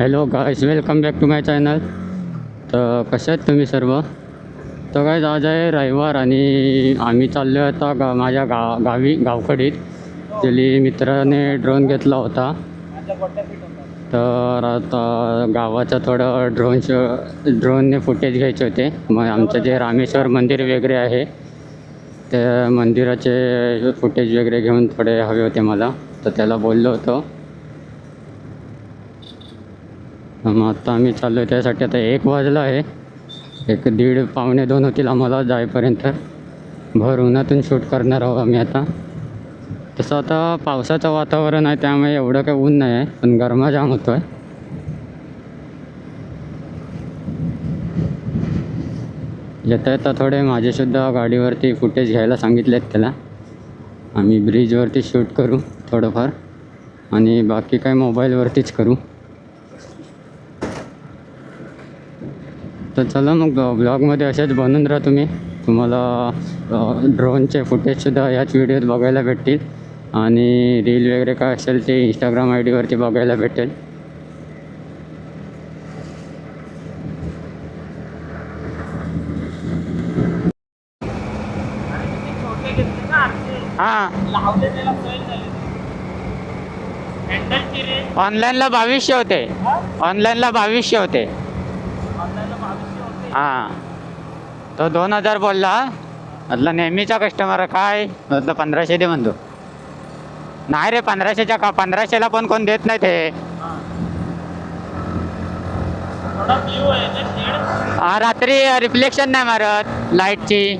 Hello guys, welcome back to my channel. तर कसे आहेत तुम्ही सर्व? तर गाईज, आज आहे रविवार आणि आम्ही चाललो आता माझ्या गावकडीत. त्याली मित्राने ड्रोन घेतला होता, तर आता गावाचं थोडं ड्रोनने फुटेज घ्यायचे होते. मग आमचं जे रामेश्वर मंदिर वगैरे आहे त्या मंदिराचे फुटेज वगैरे घेऊन थोडे हवे होते मला, तर त्याला बोललो होतो. मग आता आम्ही चाललो आहे त्यासाठी. आता 1 वाजला आहे, 1 दीड पावणे 2 होतील आम्हाला जाईपर्यंत. भर उन्हातून शूट करणार आहोत आम्ही आता. तसं आता पावसाचं वातावरण आहे त्यामुळे एवढं काही ऊन नाही आहे, पण गरमा जाम होतो आहे. येता येता थोडे माझेसुद्धा गाडीवरती फुटेज घ्यायला सांगितले आहेत त्याला. आम्ही ब्रिजवरती शूट करू थोडंफार आणि बाकी काय मोबाईलवरतीच करू. तर चला मग ब्लॉगमध्ये असेच बनून राहा तुम्ही. तुम्हाला ड्रोनचे फुटेजसुद्धा ह्याच व्हिडिओत बघायला भेटतील आणि रील वगैरे काय असेल ते इंस्टाग्राम आय डीवरती बघायला भेटेल. हां, ऑनलाईनला 2200 होते. ऑनलाईनला 2200 होते. हां, तो 2000 बोलला. म्हटलं नेहमीचा कस्टमर काय, म्हटलं 1500 दे म्हणतो. नाही रे, 1500च्या का, 1500ला पण कोण देत नाही ते. रात्री रिफ्लेक्शन नाही मारत लाईटची.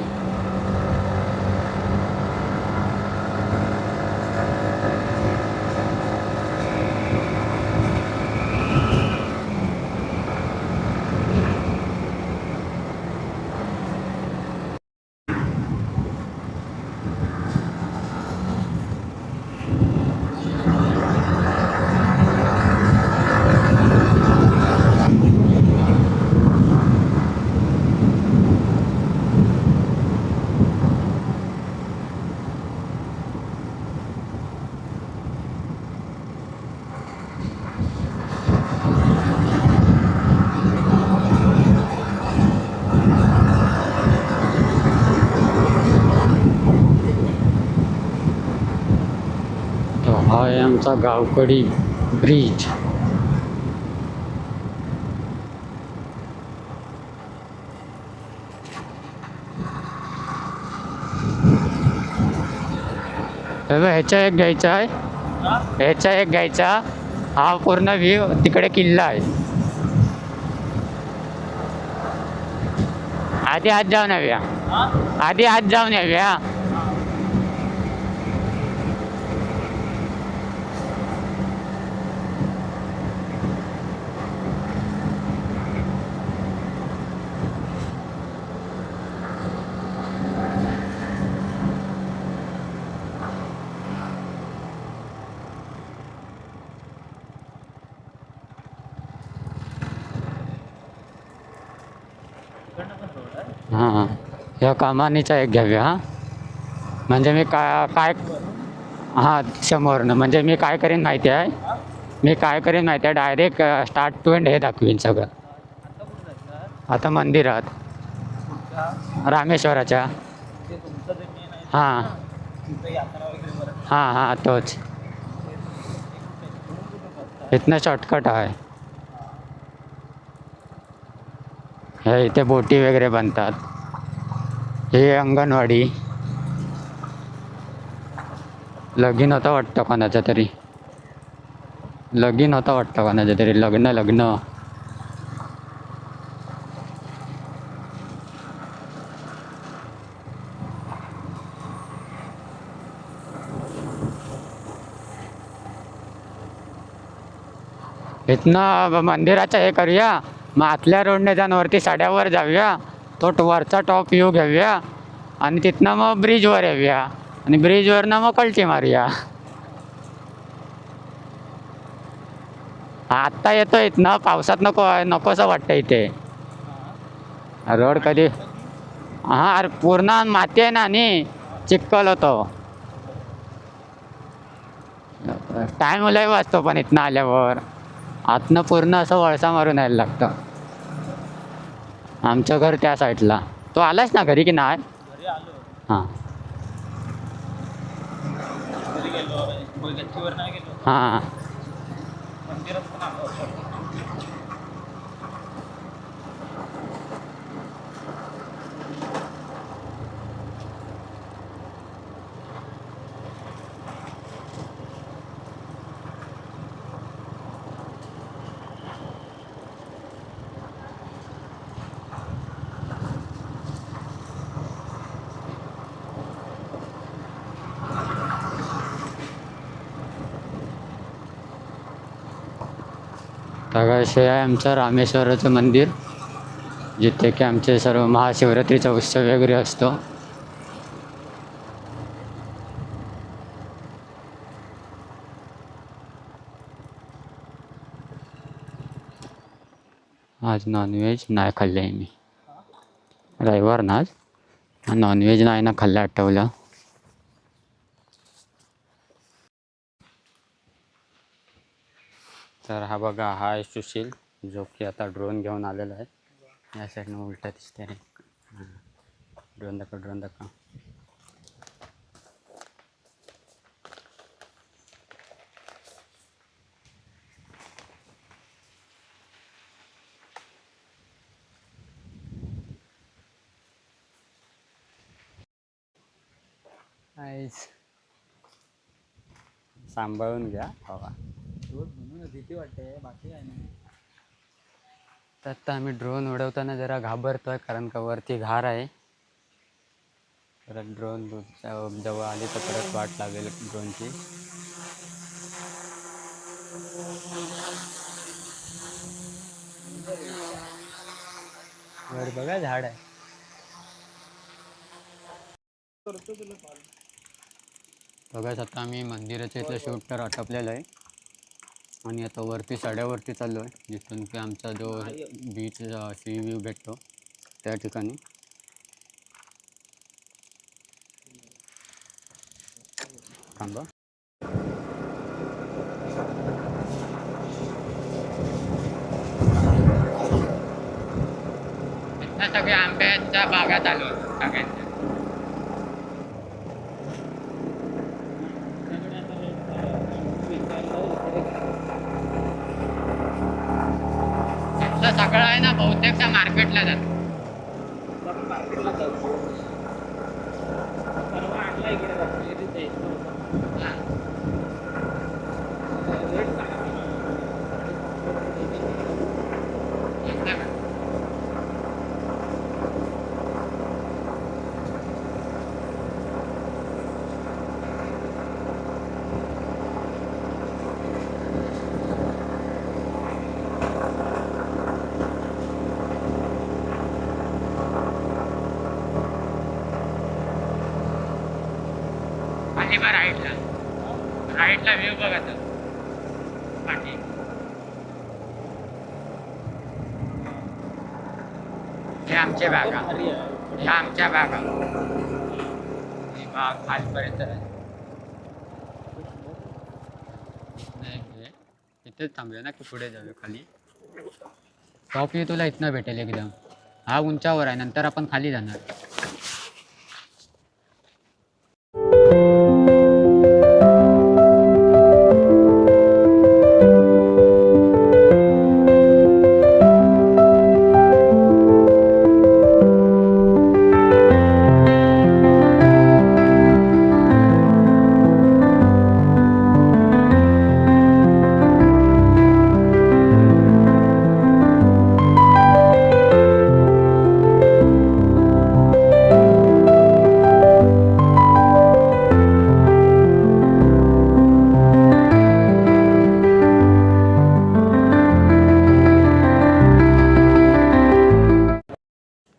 हा आहे आमचा गावकडी ब्रिज. ह्याचा एक घ्यायचा आहे, ह्याचा एक घ्यायचा. हा पूर्ण व्ह्यू, तिकडे किल्ला आहे. आधी आत जाऊन येऊया, आधी आत जाऊन येऊया. हां, ह्या कामानीचा एक घ्याव्या. हां, म्हणजे मी काय हां, समोरनं. म्हणजे मी काय करीन माहिती आहे, डायरेक्ट स्टार्ट टू एंड हे दाखवीन सगळं. आता मंदिरात रामेश्वराच्या. हां हां हां, तोच. इथनं शॉर्टकट आहे. हे इथे बोटी वगैरे बनतात. हे अंगणवाडी. लगीन होता वाटतं कोणाचं तरी, लग्न. इथनं मंदिराचं हे करूया, मग आतल्या रोडने जाऊन वरती साड्यावर जाऊया. तो वरचा टॉप व्ह्यू घेऊया आणि तिथनं मग ब्रिजवर येऊया आणि ब्रिजवरनं मग कल्टी मारूया. आत्ता येतो इथनं, पावसात नकोसं वाटतं इथे. रोड कधी, हां अरे पूर्ण माती आहे ना आणि चिखल होतो. टाईम लय वाचतो पण इथनं आल्यावर. आतनं पूर्ण असं वळसा मारून यायला लागतं. आमचं घर त्या साईडला. तो आलास ना घरी की नाही? घरी आलो. हां घरी गेलो. गच्चीवर नाही गेलो. हां. मंदिरात पण आलो. तर असे आहे आमचं रामेश्वराचं मंदिर, जिथे की आमचे सर्व महाशिवरात्रीचा उत्सव वगैरे असतो. आज नॉनव्हेज नाही खाल्लं आहे मी. रविवार ना आज नॉनव्हेज नाही ना खाल्लं आठवलं. तर हा बघा, हा आहे सुशील, जो की आता ड्रोन घेऊन आलेला आहे. या साईडनं उलटा दिसते रे. ड्रोन दाखव, ड्रोन दाखव. सांभाळून घ्या हवा. म्हणून भीती वाटते, बाकी काय नाही. तर आता आम्ही ड्रोन उडवताना जरा घाबरतोय, कारण का वरती घार आहे. परत ड्रोन जवळ आली तर परत वाट लागेल ड्रोनची. वर बघा झाड आहे. बघा आता आम्ही मंदिराच्या इथलं शूट तर आटपलेलं आहे आणि आता वरती साड्यावरती चाललो आहे, जिथून की आमचा जो बीच सी व्ह्यू भेटतो त्या ठिकाणी. थांबा. इथं सगळे आंब्याच्या बागात आलो सगळ्यांच्या. सगळं आहे ना, बहुतेकच्या मार्केटला जातो. मार्केटला जातो. परवा आणला इकडे रत्नागिरीत खाली बा राईटला, राईटला व्ह्यू बघा तो पाठी. हे आमच्या बागा, ह्या आमच्या बागा. ही बाग खालपर्यंत इथेच थांबूया ना की पुढे जाऊया खाली. टॉप व्ह्यू तुला इथनं भेटेल एकदम. हा उंचावर आहे, नंतर आपण खाली जाणार.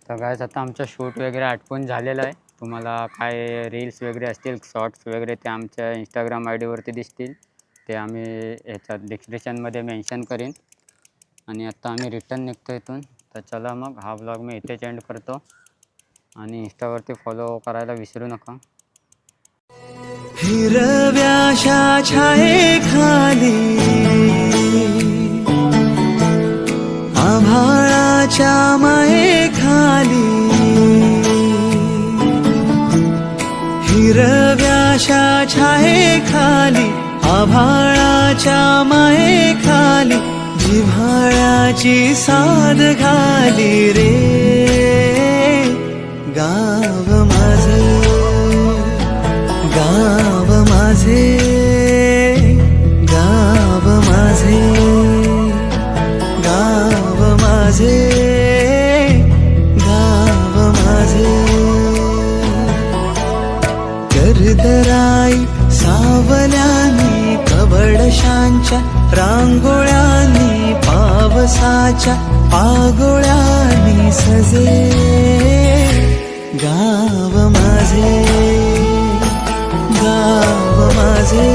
तर गाइस आता आमचं शूट वगैरे आटपून झालेलं आहे. तुम्हाला काय रील्स वगैरे असतील, शॉर्ट्स वगैरे, ते आमच्या इंस्टाग्राम आय डीवरती दिसतील. ते आम्ही ह्याच्यात डिस्क्रिप्शनमध्ये मेन्शन करीन. आणि आता आम्ही रिटर्न निघतो इथून. तर चला मग, हा ब्लॉग मी इथेच एंड करतो आणि इंस्टावरती फॉलो करायला विसरू नका. हिरव्याशा छायेखाली आभाळाच्या मायेखाली जिव्हाळ्याची साद घाली रे गाव माझे गाव माझे गाव माझे गाव माझे गाव माझे कर्दराई सावल्यानी कबडशांच्या रांगोळ्यांनी पावसाच्या पागोळ्यांनी सजे गाव माझे गाव माझे